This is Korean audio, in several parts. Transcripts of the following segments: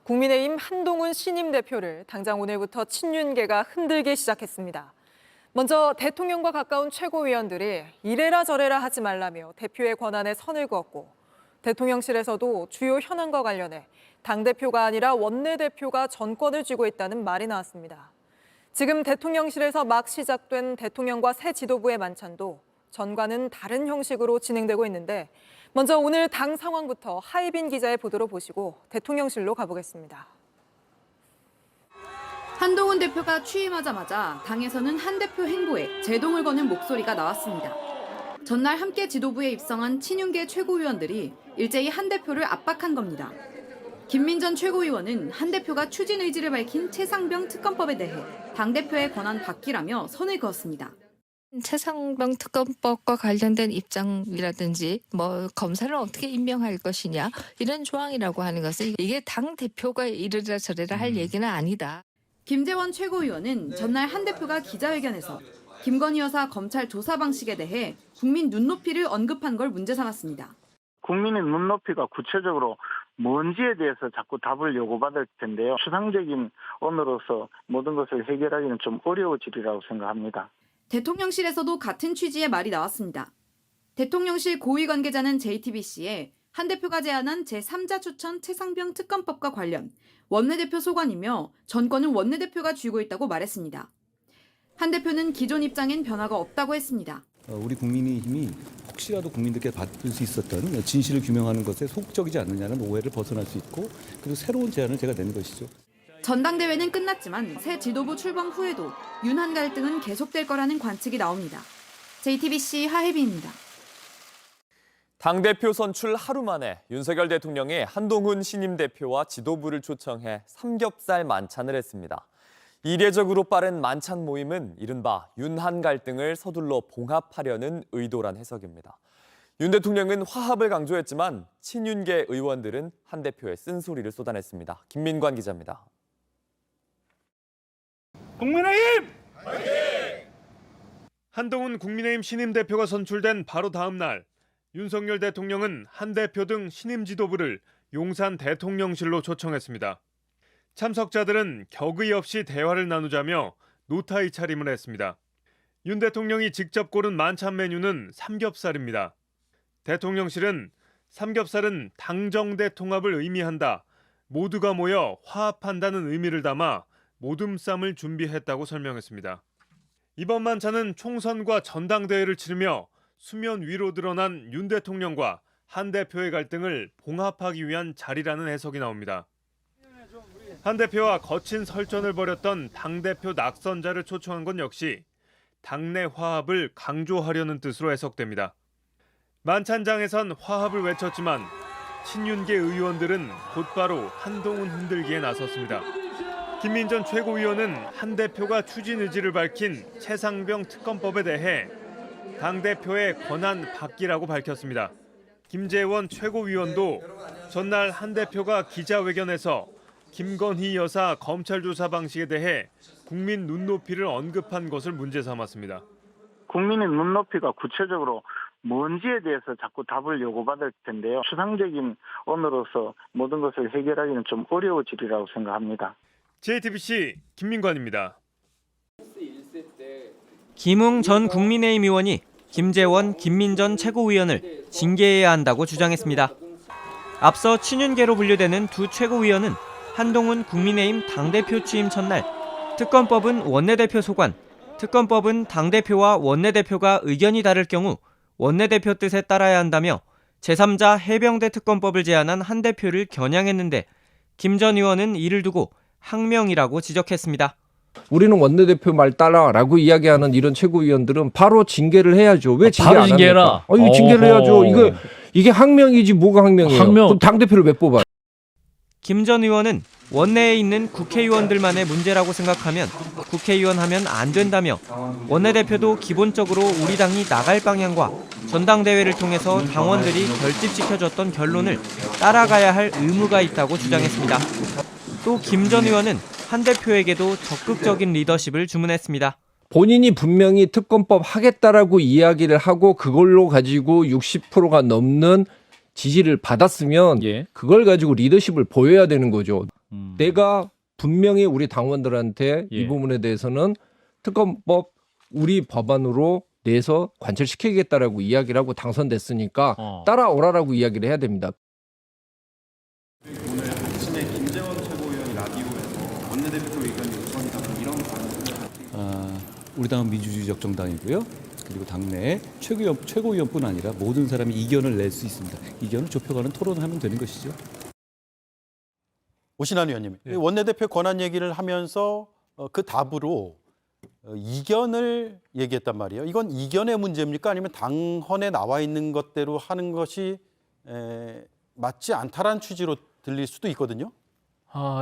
국민의힘 한동훈 신임 대표를 당장 오늘부터 친윤계가 흔들기 시작했습니다. 먼저 대통령과 가까운 최고위원들이 이래라 저래라 하지 말라며 대표의 권한에 선을 그었고, 대통령실에서도 주요 현안과 관련해 당대표가 아니라 원내대표가 전권을 쥐고 있다는 말이 나왔습니다. 지금 대통령실에서 막 시작된 대통령과 새 지도부의 만찬도 전과는 다른 형식으로 진행되고 있는데, 먼저 오늘 당 상황부터 하이빈 기자의 보도로 보시고 대통령실로 가보겠습니다. 한동훈 대표가 취임하자마자 당에서는 한 대표 행보에 제동을 거는 목소리가 나왔습니다. 전날 함께 지도부에 입성한 친윤계 최고위원들이 일제히 한 대표를 압박한 겁니다. 김민전 최고위원은 한 대표가 추진 의지를 밝힌 최상병 특검법에 대해 당대표의 권한 받기라며 선을 그었습니다. 최상병 특검법과 관련된 입장이라든지 검사를 어떻게 임명할 것이냐 이런 조항이라고 하는 것은 이게 당 대표가 이래라 저래라 할 얘기는 아니다. 김재원 최고위원은 전날 한 대표가 기자회견에서 김건희 여사 검찰 조사 방식에 대해 국민 눈높이를 언급한 걸 문제 삼았습니다. 국민의 눈높이가 구체적으로 뭔지에 대해서 자꾸 답을 요구받을 텐데요. 추상적인 언어로서 모든 것을 해결하기는 좀 어려워지리라고 생각합니다. 대통령실에서도 같은 취지의 말이 나왔습니다. 대통령실 고위 관계자는 JTBC에 한 대표가 제안한 제3자 추천 최상병 특검법과 관련 원내대표 소관이며 전권은 원내대표가 쥐고 있다고 말했습니다. 한 대표는 기존 입장엔 변화가 없다고 했습니다. 우리 국민의힘이 혹시라도 국민들께 받을 수 있었던 진실을 규명하는 것에 소극적이지 않느냐는 오해를 벗어날 수 있고, 그리고 새로운 제안을 제가 내는 것이죠. 전당대회는 끝났지만 새 지도부 출범 후에도 윤한 갈등은 계속될 거라는 관측이 나옵니다. JTBC 하혜빈입니다. 당대표 선출 하루 만에 윤석열 대통령이 한동훈 신임 대표와 지도부를 초청해 삼겹살 만찬을 했습니다. 이례적으로 빠른 만찬 모임은 이른바 윤한 갈등을 서둘러 봉합하려는 의도란 해석입니다. 윤 대통령은 화합을 강조했지만 친윤계 의원들은 한 대표의 쓴소리를 쏟아냈습니다. 김민관 기자입니다. 국민의힘! 화이팅! 한동훈 국민의힘 신임 대표가 선출된 바로 다음 날, 윤석열 대통령은 한 대표 등 신임 지도부를 용산 대통령실로 초청했습니다. 참석자들은 격의 없이 대화를 나누자며 노타의 차림을 했습니다. 윤 대통령이 직접 고른 만찬 메뉴는 삼겹살입니다. 대통령실은 삼겹살은 당정대 통합을 의미한다, 모두가 모여 화합한다는 의미를 담아 모둠쌈을 준비했다고 설명했습니다. 이번 만찬은 총선과 전당대회를 치르며 수면 위로 드러난 윤 대통령과 한 대표의 갈등을 봉합하기 위한 자리라는 해석이 나옵니다. 한 대표와 거친 설전을 벌였던 당대표 낙선자를 초청한 건 역시 당내 화합을 강조하려는 뜻으로 해석됩니다. 만찬장에선 화합을 외쳤지만 친윤계 의원들은 곧바로 한동훈 흔들기에 나섰습니다. 김민전 최고위원은 한 대표가 추진 의지를 밝힌 최상병 특검법에 대해 당대표의 권한 받기라고 밝혔습니다. 김재원 최고위원도 전날 한 대표가 기자회견에서 김건희 여사 검찰 조사 방식에 대해 국민 눈높이를 언급한 것을 문제 삼았습니다. 국민의 눈높이가 구체적으로 뭔지에 대해서 자꾸 답을 요구받을 텐데요. 추상적인 언어로서 모든 것을 해결하기는 좀 어려워지리라고 생각합니다. JTBC 김민관입니다. 김웅 전 국민의힘 의원이 김재원, 김민전 최고위원을 징계해야 한다고 주장했습니다. 앞서 친윤계로 분류되는 두 최고위원은 한동훈 국민의힘 당대표 취임 첫날 특검법은 원내대표 소관, 특검법은 당대표와 원내대표가 의견이 다를 경우 원내대표 뜻에 따라야 한다며 제3자 해병대 특검법을 제안한 한 대표를 겨냥했는데, 김 전 의원은 이를 두고 항명이라고 지적했습니다. 우리는 원내대표 말 따라라고 이야기하는 이런 최고위원들은 바로 징계를 해야죠. 왜 징계 바로 안 합니까? 징계해라. 이거 징계를 해야죠. 이게 항명이지 뭐가 항명이에요. 항명. 그럼 당대표를 왜 뽑아요? 김 전 의원은 원내에 있는 국회의원들만의 문제라고 생각하면 국회의원 하면 안 된다며, 원내대표도 기본적으로 우리 당이 나갈 방향과 전당대회를 통해서 당원들이 결집시켜줬던 결론을 따라가야 할 의무가 있다고 주장했습니다. 또 김 전 의원은 한 대표에게도 적극적인 리더십을 주문했습니다. 본인이 분명히 특검법 하겠다라고 이야기를 하고 그걸로 가지고 60%가 넘는 지지를 받았으면 그걸 가지고 리더십을 보여야 되는 거죠. 내가 분명히 우리 당원들한테 예. 이 부분에 대해서는 특검법 우리 법안으로 내서 관철시키겠다라고 이야기를 하고 당선됐으니까 따라오라라고 이야기를 해야 됩니다. 오늘 아침에 김재원 최고위원이 라디오에서 원내대표 의견 요청이다 이런 발언을 우리 당은 민주주의적 정당이고요. 그리고 당내에 최고위원뿐 아니라 모든 사람이 이견을 낼 수 있습니다. 이견을 좁혀가는 토론을 하면 되는 것이죠. 오신환 의원님, 네. 원내대표 권한 얘기를 하면서 그 답으로 이견을 얘기했단 말이에요. 이건 이견의 문제입니까? 아니면 당헌에 나와 있는 것대로 하는 것이 맞지 않다라는 취지로 들릴 수도 있거든요.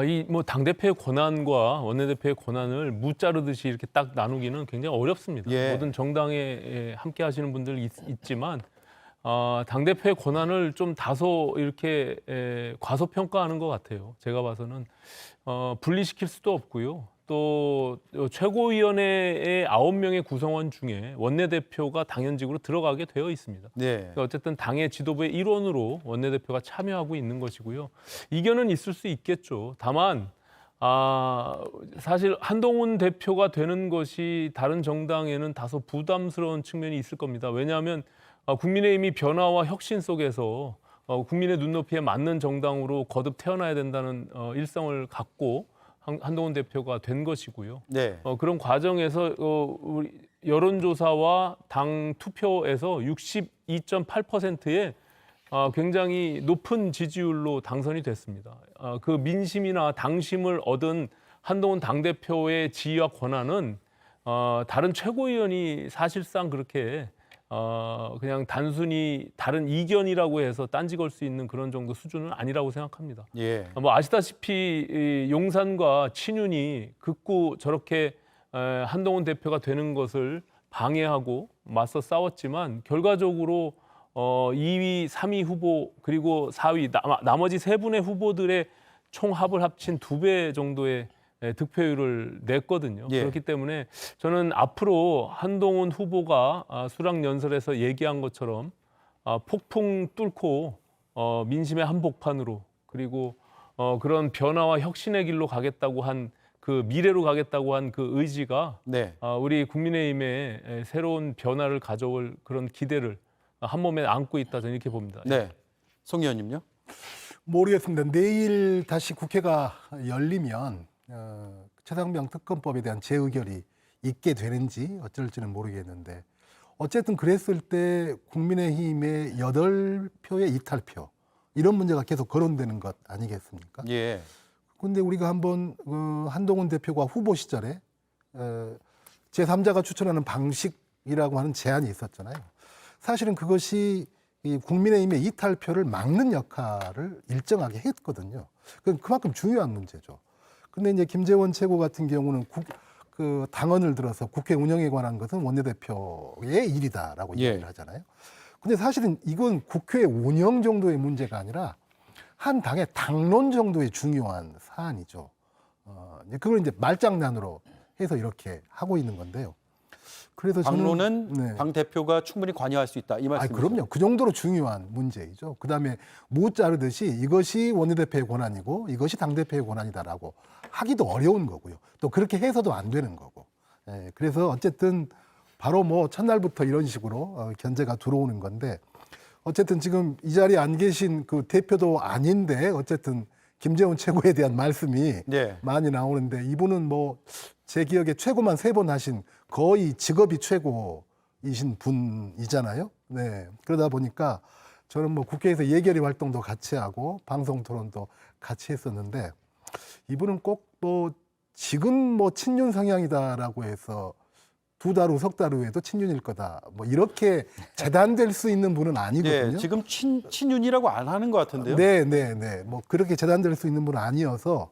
이 뭐 당대표의 권한과 원내대표의 권한을 무자르듯이 이렇게 딱 나누기는 굉장히 어렵습니다. 예. 모든 정당에 함께 하시는 분들 있지만 당대표의 권한을 좀 다소 이렇게 과소평가하는 것 같아요. 제가 봐서는 분리시킬 수도 없고요. 또 최고위원회의 9명의 구성원 중에 원내대표가 당연직으로 들어가게 되어 있습니다. 네. 그러니까 어쨌든 당의 지도부의 일원으로 원내대표가 참여하고 있는 것이고요. 이견은 있을 수 있겠죠. 다만 사실 한동훈 대표가 되는 것이 다른 정당에는 다소 부담스러운 측면이 있을 겁니다. 왜냐하면 국민의힘이 변화와 혁신 속에서 국민의 눈높이에 맞는 정당으로 거듭 태어나야 된다는 일성을 갖고 한동훈 대표가 된 것이고요. 네. 그런 과정에서 우리 여론조사와 당 투표에서 62.8%의 굉장히 높은 지지율로 당선이 됐습니다. 그 민심이나 당심을 얻은 한동훈 당대표의 지위와 권한은 다른 최고위원이 사실상 그렇게 그냥 단순히 다른 이견이라고 해서 딴지 걸 수 있는 그런 정도 수준은 아니라고 생각합니다. 예. 뭐 아시다시피 이 용산과 친윤이 극구 저렇게 한동훈 대표가 되는 것을 방해하고 맞서 싸웠지만 결과적으로 2위, 3위 후보 그리고 4위 나머지 세 분의 후보들의 총합을 합친 2배 정도의 득표율을 냈거든요. 예. 그렇기 때문에 저는 앞으로 한동훈 후보가 수락연설에서 얘기한 것처럼 폭풍 뚫고 민심의 한복판으로 그리고 그런 변화와 혁신의 길로 가겠다고 한 그 미래로 가겠다고 한 그 의지가 네. 우리 국민의힘의 새로운 변화를 가져올 그런 기대를 한 몸에 안고 있다 저는 이렇게 봅니다. 네. 송 의원님요? 모르겠습니다. 내일 다시 국회가 열리면 최상병 특검법에 대한 재의결이 있게 되는지 어쩔지는 모르겠는데 어쨌든 그랬을 때 국민의힘의 8표의 이탈표 이런 문제가 계속 거론되는 것 아니겠습니까? 예. 근데 우리가 한번 한동훈 대표가 후보 시절에 제3자가 추천하는 방식이라고 하는 제안이 있었잖아요. 사실은 그것이 이 국민의힘의 이탈표를 막는 역할을 일정하게 했거든요. 그만큼 중요한 문제죠. 근데 이제 김재원 최고 같은 경우는 그 당헌을 들어서 국회 운영에 관한 것은 원내대표의 일이다라고 예. 얘기를 하잖아요. 근데 사실은 이건 국회 운영 정도의 문제가 아니라 한 당의 당론 정도의 중요한 사안이죠. 그걸 이제 말장난으로 해서 이렇게 하고 있는 건데요. 그래서 당론은 저는, 당 대표가 충분히 관여할 수 있다 이 말씀이죠. 그럼요. 그 정도로 중요한 문제이죠. 그다음에 무 자르듯이 이것이 원내대표의 권한이고 이것이 당대표의 권한이다라고 하기도 어려운 거고요. 또 그렇게 해서도 안 되는 거고. 그래서 어쨌든 바로 뭐 첫날부터 이런 식으로 견제가 들어오는 건데 어쨌든 지금 이 자리에 안 계신 그 대표도 아닌데 어쨌든 김재원 최고에 대한 말씀이 네. 많이 나오는데 이분은 뭐 제 기억에 최고만 3번 하신 거의 직업이 최고이신 분이잖아요. 네. 그러다 보니까 저는 뭐 국회에서 예결위 활동도 같이 하고 방송 토론도 같이 했었는데 이분은 꼭 뭐 지금 뭐 친윤 성향이다라고 해서 2달 후, 석 달 후에도 친윤일 거다. 뭐 이렇게 재단될 수 있는 분은 아니거든요. 네, 지금 친윤이라고 안 하는 것 같은데요. 네. 뭐 그렇게 재단될 수 있는 분은 아니어서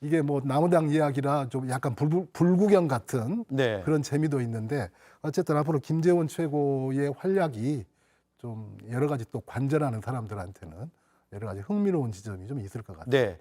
이게 뭐 나무당 이야기라 좀 약간 불구경 같은 네. 그런 재미도 있는데 어쨌든 앞으로 김재원 최고의 활약이 좀 여러 가지 또 관전하는 사람들한테는 여러 가지 흥미로운 지점이 좀 있을 것 같아요. 네.